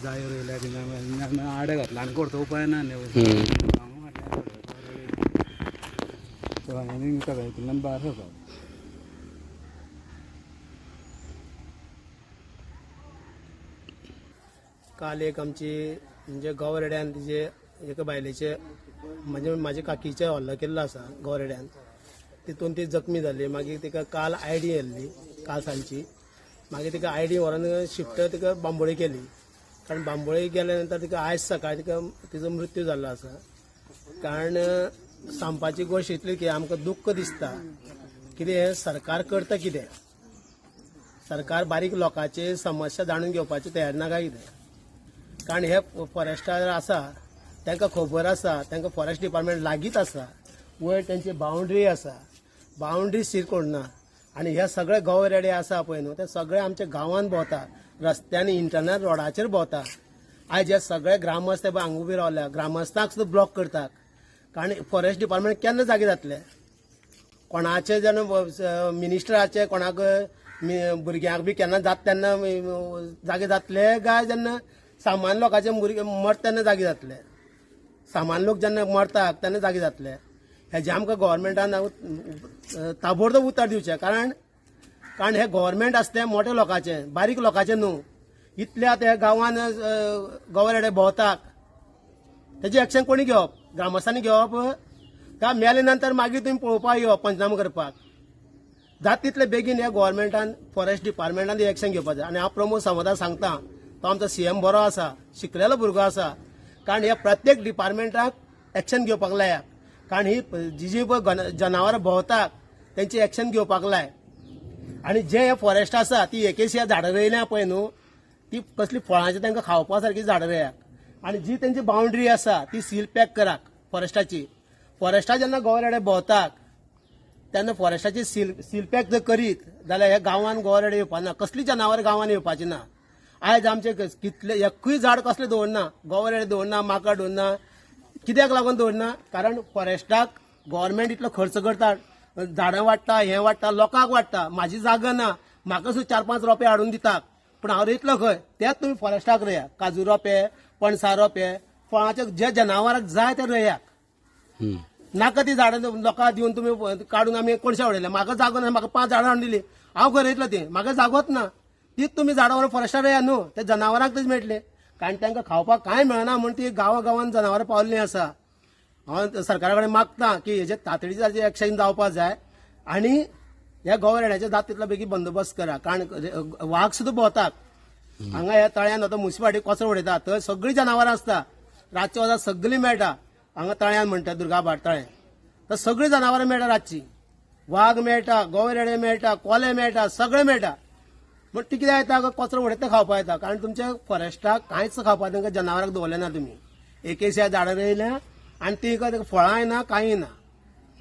जाय रोयल्या आडे घातला आनी करता उपाय ना बार काल एक आमची म्हणजे गवरेड्यान तिचे एका बायलेचे म्हणजे माझ्या काकीचे हल्लो केल्लो आसा गवरेड्यान तितून ती जखमी जाली मागीर तिका काल आयडी येल्ली काल सांजची मागीर तिका आयडी व्हरून शिफ्ट तिका बांबोळी केली कारण बांबोळी गेल्या नंतर तिका आयज सकाळी तिका तिचो मृत्यू जाल्लो आसा कारण सांगपाची गोष्ट इतली की आमकां दुख्ख दिसता कितें सरकार करता कितें सरकार बारीक लोकांचे समस्या जाणून घेवपाची तयार ना काय कितें कारण हे फॉरेस्टार आसा तांकां खबर आसा तांकां फॉरेस्ट डिपार्टमेंट लागींच आसा वयर तांची बाउंड्री आसा बाउंड्री सील कोन्ना आनी हे सगळे गवरेडे आसा पळय न्हू ते सगळे आमच्या गांवांत भोंवता रस्त्यांनी इंटरनल रोडाचेर भोंवता आयज हे सगळे ग्रामस्थ ते हांगा उबी रावल्या ग्रामस्थांक सुद्दां ब्लॉक करतात कारण फॉरेस्ट डिपार्टमेंट केन्ना जागे जातले कोणाचे जेन्ना मिनिस्टराचे कोणाक भुरग्यांक बी केन्ना जाता तेन्ना जागे जातले काय जेन्ना सामान्य लोकांचे भुरगे मरता तेन्ना जागे जातले सामान्य लोक जेन्ना मरतात तेन्ना जागे जातले हेजे आमकां गव्हर्मेंटान ताबडतोब उतर दिवचें कारण हे गव्हर्मेंट आसता तें मोठ्या लोकांचें बारीक लोकांचें न्हू इतल्या ते गांवांत गवरेडे भोंवतात तेजें एक्शन कोणी घेवप ग्रामस्थांनी घेवप काय मेले नंतर मागीर तुमी पळोवपाक येवप पंचनामा करपाक जाता तितले बेगीन हे गव्हर्मेंटान फॉरेस्ट डिपार्टमेंटान एक्शन घेवपाक जाय आनी हांव प्रमोद सावंताक सांगता तो आमचो सीएम बरो आसा शिकलेलो भुरगो आसा कारण हे प्रत्येक डिपार्टमेंटाक एक्शन घेवपाक लायाक कारण ही जी पळय जनावरां भोंवतात तेंची एक्शन घेवपाक लाय आनी जे हे फॉरेस्ट आसा ती एकेशी झाडां रोयल्या पळय न्हू ती कसली फळांची तांकां खावपा सारकी झाडां रोयाक आनी जी तेंची बाउंड्री आसा ती सील पॅक कराक फॉरेस्टा जेन्ना गवरेडे भोंवतात तेन्ना फॉरेस्टाची सील पॅक जर करीत जाल्यार हे गांवांत गवरेडे येवपाना कसली जनावरां गांवांत येवपाची ना आयज आमचे कितले एकूय झाड कसले दवरना गवरेडे दवरना माकड दवरना कित्याक लागून दवरना कारण फॉरेस्टाक गव्हर्मेंट इतलो खर्च करता झाडां वाडटा हें वाडटा लोकांक वाडटा म्हाजी जागा ना म्हाका सुद्दां 4-5 रोंपे हाडून दितात पूण हांव रोयतलो खंय तेच तुमी फॉरेस्टाक रोया काजू रोंपे पणसा रोंपे फळांचे जे जनावरांक जाय ते रोयाक नाका ती झाडां लोकांक दिवन तुमी काडून आमी कोणशा उडयल्या म्हाका जागो ना म्हाका 5 झाडां हाडून दिली हांव खंय रोयतलो ती म्हाका जागोच ना तीच तुमी झाडां व्हरून फॉरेस्टार रोया न्हू ते जनावरांक तशें मेळटले कारण तांकां खावपाक कांय मेळना म्हूण ती गांवांत जनावरां पावल्लीं आसा हांव सरकारा कडेन मागता की हेजे तातडीचें एक्शन जावपाक जाय आनी ह्या गवरेड्याचे जाता तितलो बेगीन बंदोबस्त करा कारण वाघ सुद्दां भोंवतात हांगा ह्या तळ्यान आतां मुन्सिपालिटी कचरो उडयता थंय सगळीं जनावरां आसता रातची वचत सगळीं मेळटा हांगा तळ्यान म्हणटा दुर्गाबाट तळें तर सगळीं जनावरां मेळटा रातची वाघ मेळटा गवरेडे मेळटा कोले मेळटा सगळें मेळटा पूण ती कितें येता कचरो उडयता ते खावपा येता कारण तुमच्या फॉरेस्टाक कांयच खावपा तांकां जनावरांक दवरलें ना तुमी एकेशा झाडां रोयल्या आनी ती फळांय ना कांय ना